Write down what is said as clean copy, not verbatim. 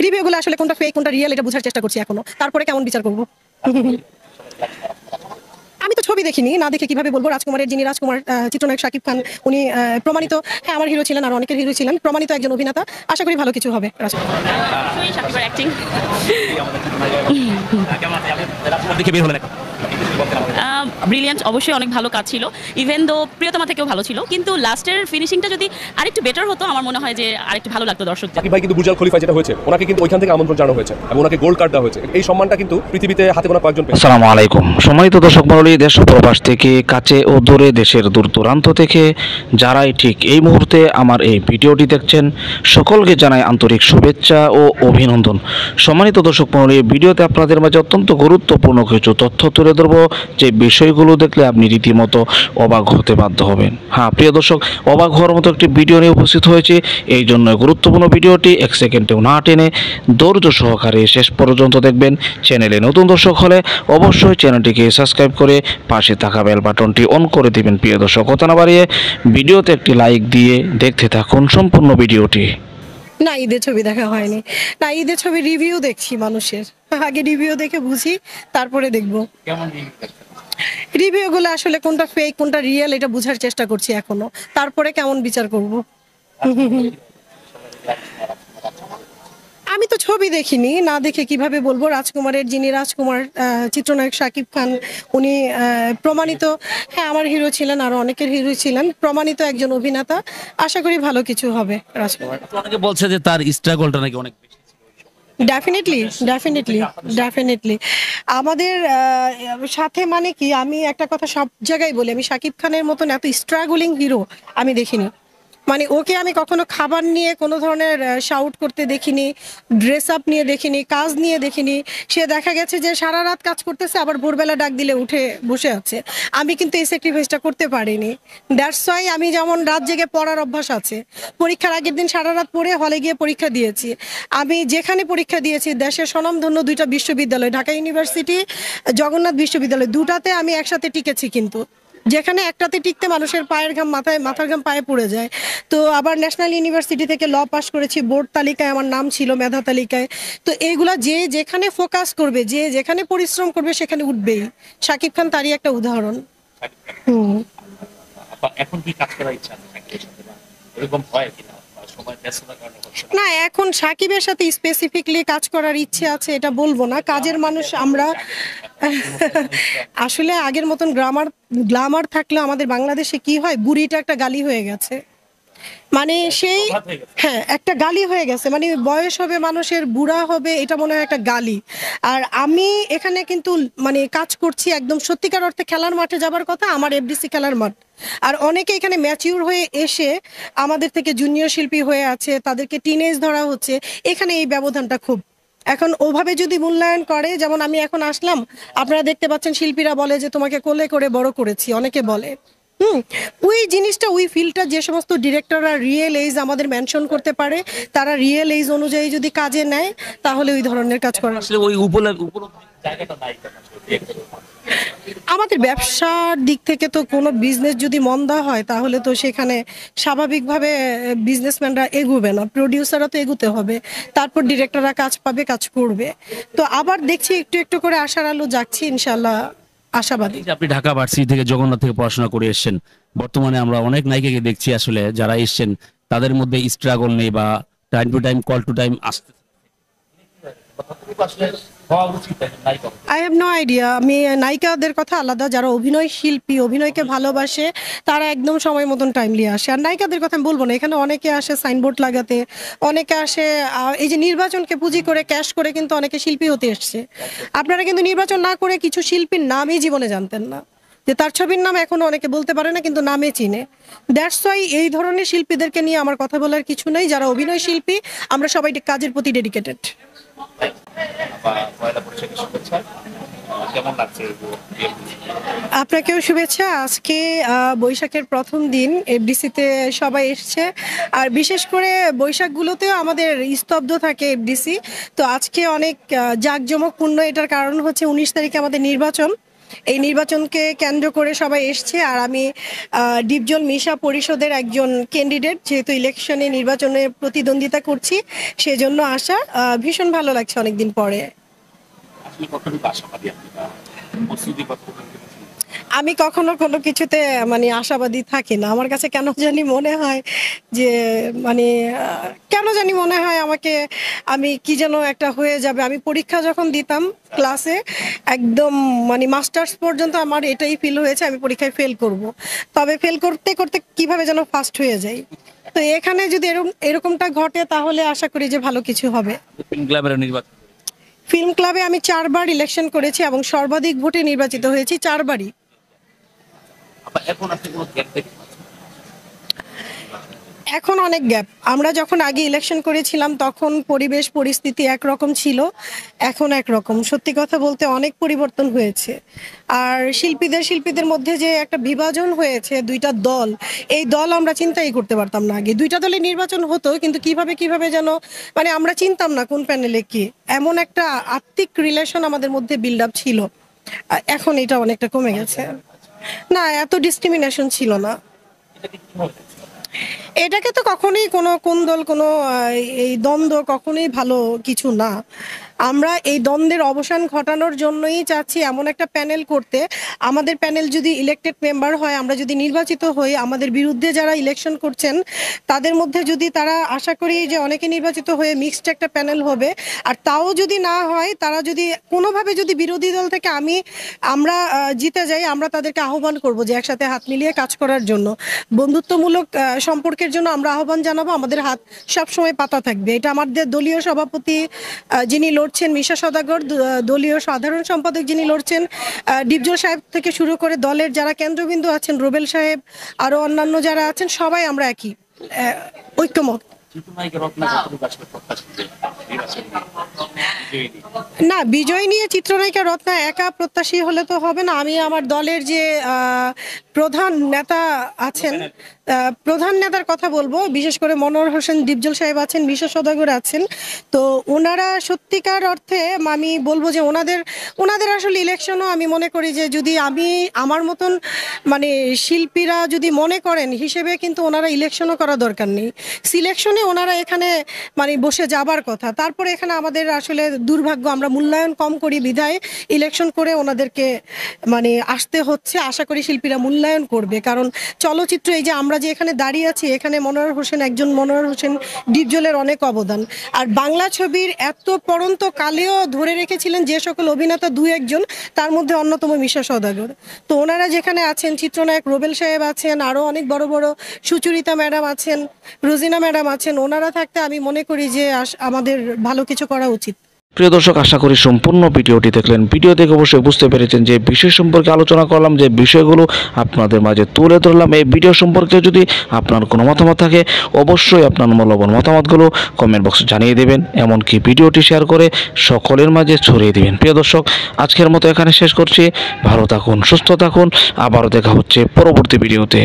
রিভিউগুলো আসলে কোনটা ফেক কোনটা রিয়েল এটা বোঝার চেষ্টা করছি এখনো, তারপরে কেমন বিচার করব। আমি তো ছবি দেখিনি, না দেখে কিভাবে বলবো। রাজকুমারের যিনি রাজকুমার চিত্রনায়ক শাকিব খান, উনি প্রমাণিত, হ্যাঁ আমার হিরো ছিলেন আর অনেকের হিরো ছিলেন, প্রমাণিত একজন অভিনেতা। আশা করি ভালো কিছু হবে। ব্রিলিয়ান্ট, অবশ্যই অনেক ভালো কাজ ছিল। ইভেন দো প্রিয়তমা থেকেও ভালো ছিল, কিন্তু লাস্টের ফিনিশিংটা যদি আরেকটু বেটার হতো আমার মনে হয় যে আরেকটু ভালো লাগতো দর্শকদের। সাকিব ভাই কিন্তু বুর্জ আল খলিফা যেটা হয়েছে, ওনাকে কিন্তু ওইখান থেকে আমন্ত্রণ জানানো হয়েছে এবং ওনাকে গোল্ড কার্ড দেওয়া হয়েছে। এই সম্মানটা কিন্তু পৃথিবীতে হাতে গোনা কয়েকজন পেয়েছে। আসসালামু আলাইকুম। সম্মানিত দর্শক মণ্ডলী, দেশ ও প্রবাস থেকে, কাছে ও দূরে, দেশের দূর দূরান্ত থেকে যারাই ঠিক এই মুহূর্তে আমার এই ভিডিওটি দেখছেন, সকলকে জানাই আন্তরিক শুভেচ্ছা ও অভিনন্দন। সম্মানিত দর্শক মণ্ডলী, ভিডিওতে আপনাদের মাঝে অত্যন্ত গুরুত্বপূর্ণ কিছু তথ্য তুলে ধরব, যে বিষয়গুলো দেখলে আপনি রীতিমতো অবাক হতে বাধ্য হবেন। হ্যাঁ প্রিয় দর্শক, অবাক হওয়ার মতো একটি ভিডিও নিয়ে উপস্থিত হয়েছে। এই জন্য গুরুত্বপূর্ণ ভিডিওটি এক সেকেন্ডেও না টেনে ধৈর্য সহকারে শেষ পর্যন্ত দেখবেন। চ্যানেলে নতুন দর্শক হলে অবশ্যই চ্যানেলটিকে সাবস্ক্রাইব করে পাশে থাকা বেল বাটনটি অন করে দিবেন। প্রিয় দর্শক, কথা না বাড়িয়ে ভিডিওতে একটি লাইক দিয়ে দেখতে থাকুন সম্পূর্ণ ভিডিওটি। না, ঈদের ছবি দেখা হয়নি। না, ঈদের ছবি রিভিউ দেখছি মানুষের, আগে রিভিউ দেখে বুঝি, তারপরে দেখব। রিভিউগুলো আসলে কোনটা ফেক কোনটা রিয়েল এটা বোঝার চেষ্টা করছি এখনো, তারপরে কেমন বিচার করব। আমি তো ছবি দেখিনি, না দেখে কিভাবে বলবো। রাজকুমারের যিনি রাজকুমার চিত্রনায়ক শাকিব খান, উনি প্রমাণিত, হ্যাঁ আমার হিরো ছিলেন আর অনেকের হিরো ছিলেন, প্রমাণিত একজন অভিনেতা। আশা করি ভালো কিছু হবে। রাজকুমার অনেকে বলছে যে তার স্ট্রাগলটা নাকি অনেক বেশি। ডেফিনেটলি ডেফিনেটলি ডেফিনেটলি আমাদের সাথে, মানে কি, আমি একটা কথা সব জায়গায় বলি, আমি শাকিব খানের মতন এত স্ট্রাগলিং হিরো আমি দেখিনি। মানে ওকে আমি কখনো খাবার নিয়ে কোনো ধরনের শাউট করতে দেখিনি, ড্রেস আপ নিয়ে দেখিনি, কাজ নিয়ে দেখিনি। সে দেখা গেছে যে সারা রাত কাজ করতেছে, আবার ভোরবেলা ডাক দিলে উঠে বসে আছে। আমি কিন্তু এই স্যাক্রিফাইসটা করতে পারিনি। দ্যাটস ওয়াই আমি যেমন রাত জেগে পড়ার অভ্যাস আছে, পরীক্ষার আগের দিন সারা রাত পড়ে হলে গিয়ে পরীক্ষা দিয়েছি। আমি যেখানে পরীক্ষা দিয়েছি দেশের স্বনামধন্য দুইটা বিশ্ববিদ্যালয়, ঢাকা ইউনিভার্সিটি, জগন্নাথ বিশ্ববিদ্যালয়, দুটাতে আমি একসাথে টিকেছি। কিন্তু যেখানে একটাতে টিকতে মানুষের পায়ের ঘাম মাথার ঘাম পায়ে পড়ে যায়। তো আবার ন্যাশনাল ইউনিভার্সিটি থেকে ল পাস করেছি, বোর্ড তালিকায় আমার নাম ছিল, মেধা তালিকায়। তো এইগুলা যে যেখানে ফোকাস করবে, যে যেখানে পরিশ্রম করবে সেখানে উঠবেই। শাকিব খান তারই একটা উদাহরণ। এখন কি কাজ করার ইচ্ছা এরকম হয় কিনা? না, এখন সাকিবের সাথে স্পেসিফিকলি কাজ করার ইচ্ছে আছে এটা বলবো না। কাজের মানুষ আমরা। আসলে আগের মতন গ্লামার থাকলে আমাদের বাংলাদেশে কি হয়, বুড়িটা একটা গালি হয়ে গেছে। মানে সেই, হ্যাঁ একটা গালি হয়ে গেছে। মানে বয়স হবে মানুষের, বুড়া হবে, এটা মনে হয় একটা গালি। আর আমি এখানে কিন্তু মানে কাজ করছি একদম সত্যিকার অর্থে খেলার মাঠে যাবার কথা, আমার এফডিসি খেলার মাঠ। আর অনেকে এখানে ম্যাচিউর হয়ে এসে আমাদের থেকে জুনিয়র শিল্পী হয়ে আছে, তাদেরকে টিনেজ ধরা হচ্ছে। এখানে এই ব্যবধানটা খুব, এখন ওভাবে যদি মূল্যায়ন করে, যেমন আমি এখন আসলাম, আপনারা দেখতে পাচ্ছেন শিল্পীরা বলে যে তোমাকে কোলে করে বড় করেছি, অনেকে বলে। ওই জিনিসটা, ওই ফিল্ডটা যে সমস্ত ডিরেক্টররা রিয়েল এজ আমাদের মেনশন করতে পারে, তারা রিয়েল এজ অনুযায়ী যদি কাজে নেয়, তাহলে ওই ধরনের কাজ করা। আসলে ওই জায়গাটা নাই আমাদের ব্যবসার দিক থেকে তো কোনো বিজনেস যদি মন্দা হয়, তাহলে তো সেখানে স্বাভাবিকভাবে বিজনেসম্যানরা এগোবে না, প্রডিউসাররা তো এগোতে হবে, তারপর ডিরেক্টররা কাজ পাবে, কাজ করবে। তো আবার দেখছি একটু একটু করে আশার আলো জাগছি, ইনশাল্লাহ আশাবাদী। আপনি ঢাকা ভার্সিটি থেকে, জগন্নাথ থেকে পড়াশোনা করে এসেছেন। বর্তমানে আমরা অনেক নায়িকাকে দেখছি আসলে যারা এসেছেন তাদের মধ্যে স্ট্রাগল নেই বা time to time, call to time আসতে। I have no idea. আমি নায়িকাদের কথা আলাদা, যারা অভিনয় শিল্পী, অভিনয়কে ভালোবাসে, তারা একদম সময় মতন টাইমলি আসে। আর নায়িকাদের কথা আমি বলবো না, এখানে অনেকে আসে সাইনবোর্ড লাগাতে, অনেকে আসে এই যে নির্বাচনকে পুঁজি করে ক্যাশ করে কিন্তু অনেকে শিল্পী হতে এসছে। আপনারা কিন্তু নির্বাচন না করে কিছু শিল্পীর নামই জীবনে জানতেন না, যে তার ছবির নাম এখনো অনেকে বলতে পারে না, কিন্তু নামে চিনে। দ্যাটস ওয়াই এই ধরনের শিল্পীদেরকে নিয়ে আমার কথা বলার কিছু নেই। যারা অভিনয় শিল্পী, আমরা সবাই কাজের প্রতি ডেডিকেটেড। আপনাকেও শুভেচ্ছা। আজকে বৈশাখের প্রথম দিন, এফডিসিতে সবাই এসছে। আর বিশেষ করে বৈশাখগুলোতেও আমাদের স্তব্ধ থাকে এফডিসি। তো আজকে অনেক জাঁকজমকপূর্ণ। এটার কারণ হচ্ছে 19 তারিখে আমাদের নির্বাচন। এই নির্বাচনকে কেন্দ্র করে সবাই এসছে, আর আমি ডিপজল মিশা পরিষদের একজন ক্যান্ডিডেট, যেহেতু ইলেকশনে নির্বাচনে প্রতিদ্বন্দ্বিতা করছি সেজন্য আসা। ভীষণ ভালো লাগছে অনেকদিন পরে। আমি কখনো কোনো কিছুতে মানে আশাবাদী থাকি না। আমার কাছে কেন জানি মনে হয় যে মানে কেন জানি মনে হয় আমাকে আমি কি যেন একটা হয়ে যাবে। আমি পরীক্ষা যখন দিতাম ক্লাসে একদম মানে মাস্টার্স পর্যন্ত আমার এটাই ফিল হয়েছে আমি পরীক্ষায় ফেল করব। তবে ফেল করতে করতে কিভাবে যেন ফার্স্ট হয়ে যাই। তো এখানে যদি এরকমটা ঘটে তাহলে আশা করি যে ভালো কিছু হবে। ফিল্ম ক্লাবে আমি 4 বার ইলেকশন করেছি এবং সর্বাধিক ভোটে নির্বাচিত হয়েছি 4 বারই। এখন অনেক গ্যাপ। আমরা যখন আগে ইলেকশন করেছিলাম তখন পরিবেশ পরিস্থিতি একরকম ছিল, এখন একরকম। সত্যি কথা বলতে অনেক পরিবর্তন হয়েছে। আর শিল্পীদের মধ্যে যে একটা বিভাজন হয়েছে, 2টা দল, এই দল আমরা চিন্তাই করতে পারতাম না আগে। 2টা দলে নির্বাচন হতো কিন্তু কিভাবে যেন মানে আমরা চিনতাম না কোন প্যানেলে কি। এমন একটা আত্মিক রিলেশন আমাদের মধ্যে বিল্ড আপ ছিল। এখন এটা অনেকটা কমে গেছে। না, এত ডিসক্রিমিনেশন ছিল না। এটাকে তো কখনোই কোন দল এই দ্বন্দ্ব কখনোই ভালো কিছু না। আমরা এই দ্বন্দ্বের অবসান ঘটানোর জন্যই চাচ্ছি এমন একটা প্যানেল করতে। আমাদের প্যানেল যদি ইলেক্টেড মেম্বার হয়, আমরা যদি নির্বাচিত হই, আমাদের বিরুদ্ধে যারা ইলেকশন করছেন তাদের মধ্যে যদি তারা, আশা করি যে অনেকে নির্বাচিত হয়ে মিক্সড একটা প্যানেল হবে। আর তাও যদি না হয়, তারা যদি কোনোভাবে যদি বিরোধী দল থেকে আমরা জিতে যাই, আমরা তাদেরকে আহ্বান করব যে একসাথে হাত মিলিয়ে কাজ করার জন্য, বন্ধুত্বমূলক সম্পর্কের জন্য আমরা আহ্বান জানাবো। আমাদের হাত সবসময় পাতা থাকবে। এটা আমাদের দলীয় সভাপতি যিনি লড়ছেন মিশা সওদাগর, দলীয় সাধারণ সম্পাদক যিনি লড়ছেন ডিপজল সাহেব থেকে শুরু করে দলের যারা কেন্দ্রবিন্দু আছেন, রুবেল সাহেব, আরো অন্যান্য যারা আছেন, সবাই আমরা একই ঐক্যমত। না, বিজয় নিয়ে চিত্রনায়িকা রত্না একা প্রত্যাশী হলে তো হবে না। আমি আমার দলের যে প্রধান নেতা আছেন, প্রধান নেতার কথা বলবো, বিশেষ করে মনোয়ার হোসেন ডিপজল সাহেব আছেন, মিশা সওদাগর আছেন। তো ওনারা সত্যিকার অর্থে আমি বলবো যে ওনাদের আসলে ইলেকশনও আমি মনে করি যে যদি আমার মতন মানে শিল্পীরা যদি মনে করেন হিসেবে, কিন্তু ওনারা ইলেকশনও করা দরকার নেই। সিলেকশনে ওনারা এখানে মানে বসে যাবার কথা। তারপরে এখানে আমাদের আসলে দুর্ভাগ্য, আমরা মূল্যায়ন কম করি বিধায় ইলেকশন করে ওনাদেরকে মানে আসতে হচ্ছে। আশা করি শিল্পীরা মূল্যায়ন করবে, কারণ চলচ্চিত্র, এই যে আমরা যে এখানে দাঁড়িয়ে আছি, এখানে মনোয়ার হোসেন ডিপজলের অনেক অবদান। আর বাংলা ছবির এত পড়ন্ত কালেও ধরে রেখেছিলেন যে সকল অভিনেতা 2-1 জন, তার মধ্যে অন্যতম মিশা সওদাগর। তো ওনারা যেখানে আছেন, চিত্রনায়ক রুবেল সাহেব আছেন, আরও অনেক বড় বড় সুচরিতা ম্যাডাম আছেন, রোজিনা ম্যাডাম আছেন, ওনারা থাকতে আমি মনে করি যে আমাদের ভালো কিছু করা উচিত। প্রিয় দর্শক, আশা করি সম্পূর্ণ ভিডিওটি দেখলেন। ভিডিও দেখে অবশ্যই বুঝতে পেরেছেন যে বিষয় সম্পর্কে আলোচনা করলাম, যে বিষয়গুলো আপনাদের মাঝে তুলে ধরলাম। এই ভিডিও সম্পর্কে যদি আপনার কোনো মতামত থাকে, অবশ্যই আপনার মূল্যবান মতামতগুলো কমেন্ট বক্সে জানিয়ে দেবেন, এমনকি ভিডিওটি শেয়ার করে সকলের মাঝে ছড়িয়ে দিবেন। প্রিয় দর্শক, আজকের মতো এখানে শেষ করছি। ভালো থাকুন, সুস্থ থাকুন, আবারও দেখা হচ্ছে পরবর্তী ভিডিওতে।